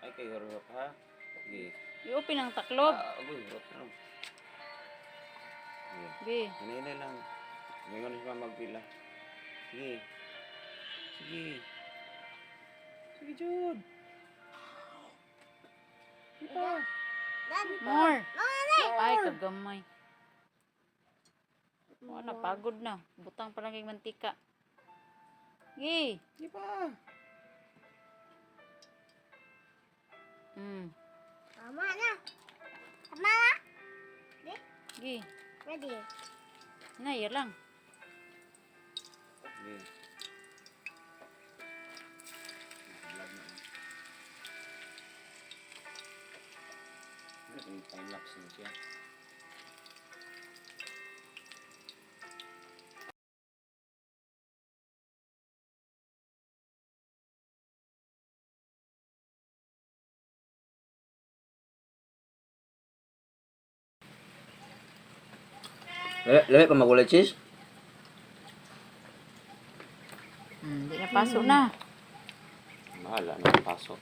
Ay, kayo harap ha. Sige. I-open ang taklob. Agoy, harap na. Sige. Be. Hinay lang. Ngayon siya magpila. Sige. Sige. Sige, Jude. Sige pa. More. Ay, kagamay. Wala, pagod na. Butang pa lang yung mantika. Gi. Sige pa. Tama na. Tama na. Gi. Ready. Naya lang. Sige. Vlog na. May time-lapse na siya. Lele pa magulay cheese? Hindi na paso na. Mahala na pasok.